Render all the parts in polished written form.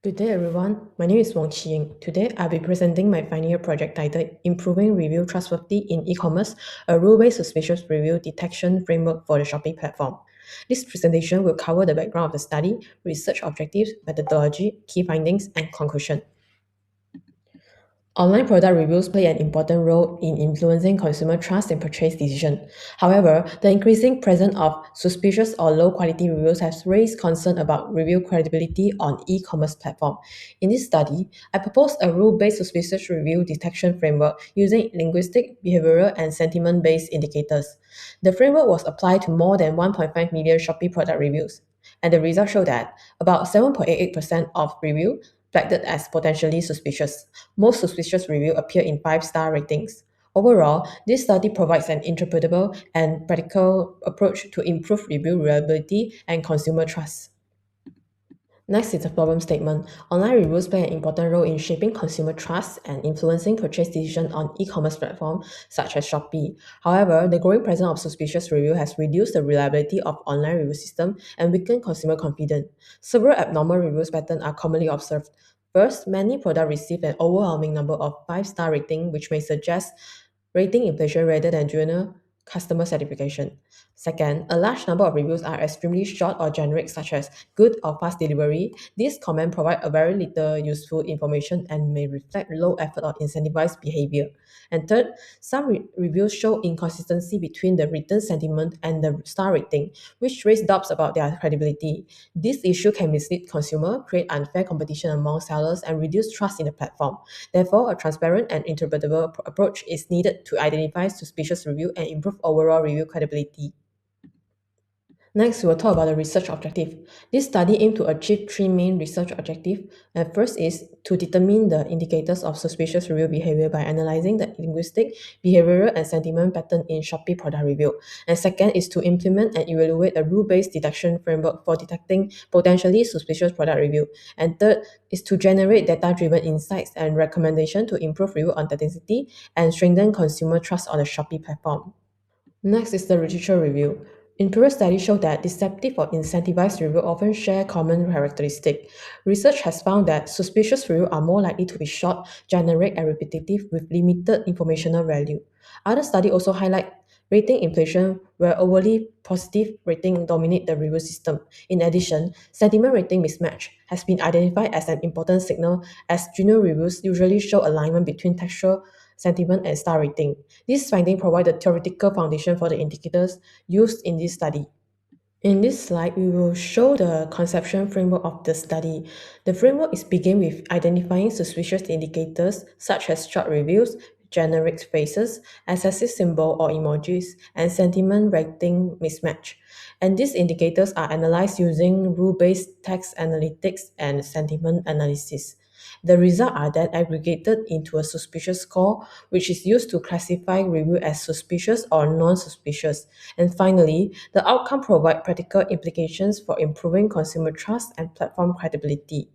Good day, everyone. My name is Wong Qiying. Today, I'll be presenting my final year project titled Improving Review Trustworthy in E-commerce, a rule-based suspicious review detection framework for the Shopee platform. This presentation will cover the background of the study, research objectives, methodology, key findings, and conclusion. Online product reviews play an important role in influencing consumer trust and purchase decision. However, the increasing presence of suspicious or low-quality reviews has raised concern about review credibility on e-commerce platform. In this study, I proposed a rule-based suspicious review detection framework using linguistic, behavioral, and sentiment-based indicators. The framework was applied to more than 1.5 million Shopee product reviews, and the results show that about 7.88% of review flagged as potentially suspicious. Most suspicious reviews appear in 5-star ratings. Overall, this study provides an interpretable and practical approach to improve review reliability and consumer trust. Next is the problem statement. Online reviews play an important role in shaping consumer trust and influencing purchase decisions on e-commerce platforms such as Shopee. However, the growing presence of suspicious reviews has reduced the reliability of online review system and weakened consumer confidence. Several abnormal reviews patterns are commonly observed. First, many products receive an overwhelming number of 5-star ratings, which may suggest rating inflation rather than genuine customer satisfaction. Second, a large number of reviews are extremely short or generic, such as good or fast delivery. These comments provide a very little useful information and may reflect low effort or incentivized behavior. And third, some reviews show inconsistency between the written sentiment and the star rating, which raise doubts about their credibility. This issue can mislead consumers, create unfair competition among sellers, and reduce trust in the platform. Therefore, a transparent and interpretable approach is needed to identify suspicious review and improve overall review credibility. Next, we will talk about the research objective. This study aimed to achieve three main research objectives. First is to determine the indicators of suspicious review behavior by analyzing the linguistic, behavioral, and sentiment pattern in Shopee product review. And second is to implement and evaluate a rule-based detection framework for detecting potentially suspicious product review. And third is to generate data-driven insights and recommendations to improve review authenticity and strengthen consumer trust on the Shopee platform. Next is the literature review. In previous studies show that deceptive or incentivized reviews often share common characteristics. Research has found that suspicious reviews are more likely to be short, generic, and repetitive with limited informational value. Other studies also highlight rating inflation where overly positive rating dominate the review system. In addition, sentiment rating mismatch has been identified as an important signal as genuine reviews usually show alignment between textual sentiment and star rating. These findings provide the theoretical foundation for the indicators used in this study. In this slide, we will show the conception framework of the study. The framework is begin with identifying suspicious indicators such as short reviews, generic phrases, excessive symbol or emojis, and sentiment rating mismatch. And these indicators are analyzed using rule-based text analytics and sentiment analysis. The results are then aggregated into a suspicious score, which is used to classify review as suspicious or non-suspicious. And finally, the outcome provide practical implications for improving consumer trust and platform credibility.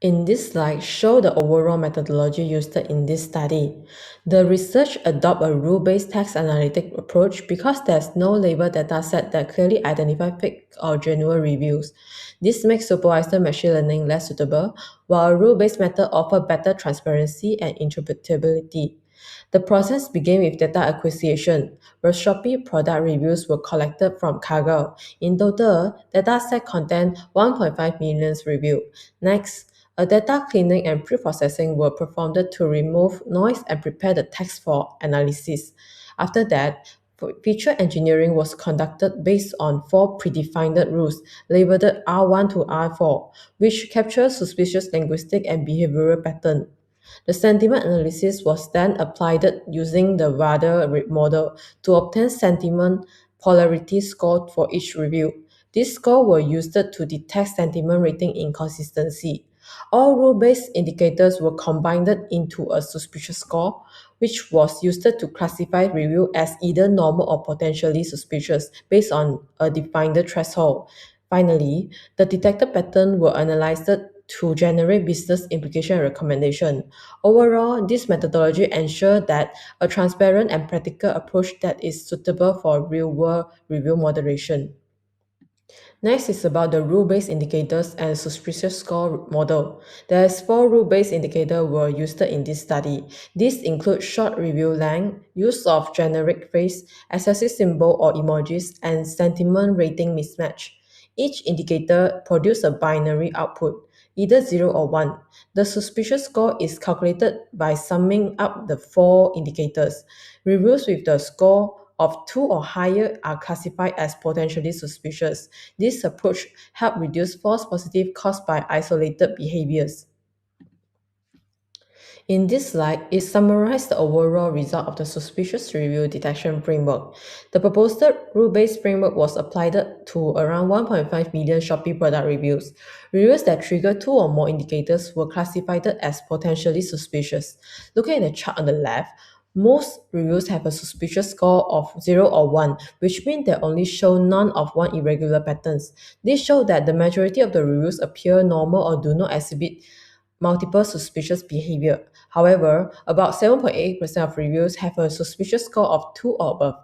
In this slide, show the overall methodology used in this study. The research adopt a rule-based text analytic approach because there's no label dataset that clearly identify fake or genuine reviews. This makes supervised machine learning less suitable, while a rule-based method offers better transparency and interpretability. The process began with data acquisition, where Shopee product reviews were collected from Kaggle. In total, dataset contained 1.5 million reviews. Next, a data cleaning and pre-processing were performed to remove noise and prepare the text for analysis. After that, feature engineering was conducted based on four predefined rules labeled R1 to R4, which capture suspicious linguistic and behavioral pattern. The sentiment analysis was then applied using the Radar model to obtain sentiment polarity score for each review. This score were used to detect sentiment rating inconsistency. All rule-based indicators were combined into a suspicious score, which was used to classify review as either normal or potentially suspicious based on a defined threshold. Finally, the detected pattern were analyzed to generate business implication recommendation. Overall, this methodology ensures that a transparent and practical approach that is suitable for real-world review moderation. Next is about the rule-based indicators and suspicious score model. There's four rule-based indicators were used in this study. These include short review length, use of generic phrase, excessive symbol or emojis, and sentiment rating mismatch. Each indicator produces a binary output, either 0 or 1. The suspicious score is calculated by summing up the four indicators. Reviews with the score of 2 or higher are classified as potentially suspicious. This approach helps reduce false positive caused by isolated behaviors. In this slide, it summarizes the overall result of the suspicious review detection framework. The proposed rule-based framework was applied to around 1.5 million Shopee product reviews. Reviews that trigger two or more indicators were classified as potentially suspicious. Looking at the chart on the left, most reviews have a suspicious score of 0 or 1, which means they only show none of one irregular patterns. This shows that the majority of the reviews appear normal or do not exhibit multiple suspicious behavior. However, about 7.8% of reviews have a suspicious score of 2 or above.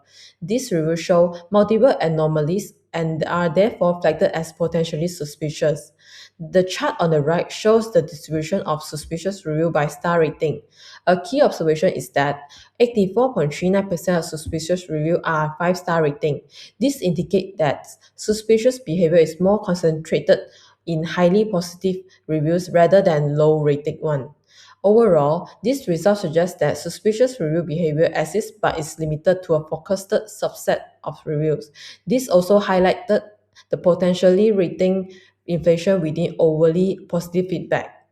These reviews show multiple anomalies and are therefore flagged as potentially suspicious. The chart on the right shows the distribution of suspicious review by star rating. A key observation is that 84.39% of suspicious review are 5-star rating. This indicates that suspicious behavior is more concentrated in highly positive reviews rather than low rated one. Overall, this result suggests that suspicious review behavior exists but is limited to a focused subset of reviews. This also highlighted the potentially rating inflation within overly positive feedback.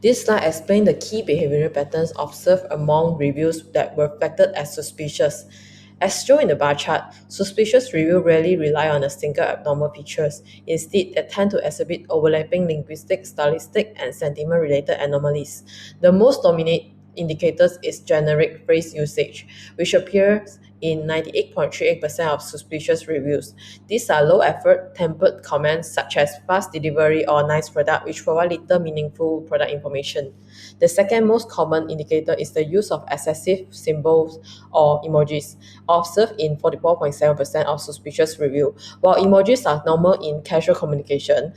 This slide explains the key behavioral patterns observed among reviews that were flagged as suspicious. As shown in the bar chart, suspicious reviews rarely rely on a single abnormal features. Instead, they tend to exhibit overlapping linguistic, stylistic, and sentiment-related anomalies. The most dominant indicators is generic phrase usage, which appears in 98.38% of suspicious reviews. These are low-effort, tempered comments such as fast delivery or nice product, which provide little meaningful product information. The second most common indicator is the use of excessive symbols or emojis, observed in 44.7% of suspicious review. While emojis are normal in casual communication,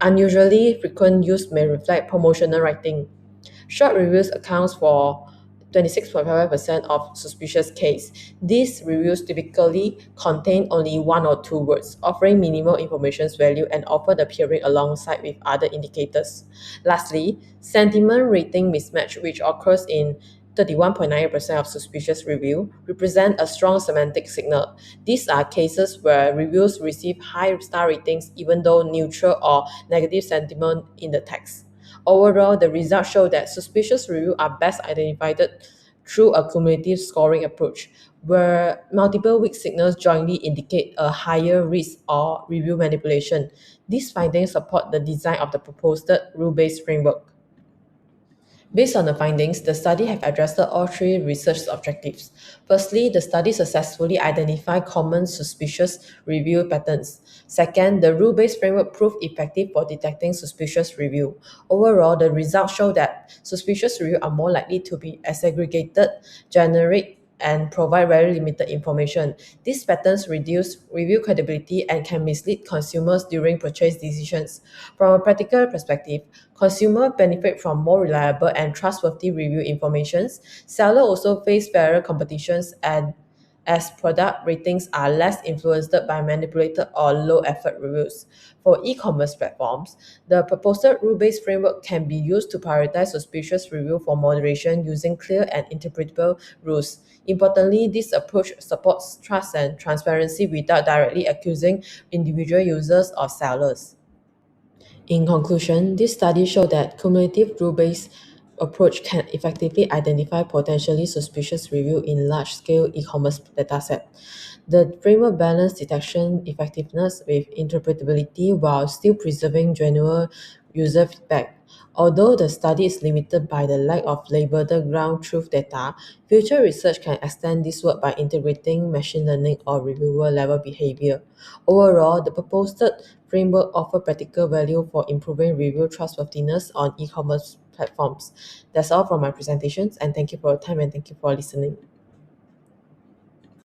unusually frequent use may reflect promotional writing. Short reviews accounts for 26.5% of suspicious case. These reviews typically contain only one or two words, offering minimal information value and often appearing alongside with other indicators. Lastly, sentiment rating mismatch, which occurs in 31.9% of suspicious review, represent a strong semantic signal. These are cases where reviews receive high star ratings even though neutral or negative sentiment in the text. Overall, the results show that suspicious reviews are best identified through a cumulative scoring approach, where multiple weak signals jointly indicate a higher risk of review manipulation. These findings support the design of the proposed rule-based framework. Based on the findings, the study have addressed all three research objectives. Firstly, the study successfully identified common suspicious review patterns. Second, the rule-based framework proved effective for detecting suspicious review. Overall, the results show that suspicious reviews are more likely to be aggregated, generic, and provide very limited information. These patterns reduce review credibility and can mislead consumers during purchase decisions. From a practical perspective, consumers benefit from more reliable and trustworthy review information. Sellers also face fairer competitions and as product ratings are less influenced by manipulated or low-effort reviews. For e-commerce platforms, the proposed rule-based framework can be used to prioritize suspicious review for moderation using clear and interpretable rules. Importantly, this approach supports trust and transparency without directly accusing individual users or sellers. In conclusion, this study showed that cumulative rule-based approach can effectively identify potentially suspicious review in large-scale e-commerce dataset. The framework balanced detection effectiveness with interpretability while still preserving genuine user feedback. Although the study is limited by the lack of labeled ground truth data, future research can extend this work by integrating machine learning or reviewer level behavior. Overall, the proposed framework offers practical value for improving review trustworthiness on e-commerce platforms. That's all from my presentations, and thank you for your time and thank you for listening.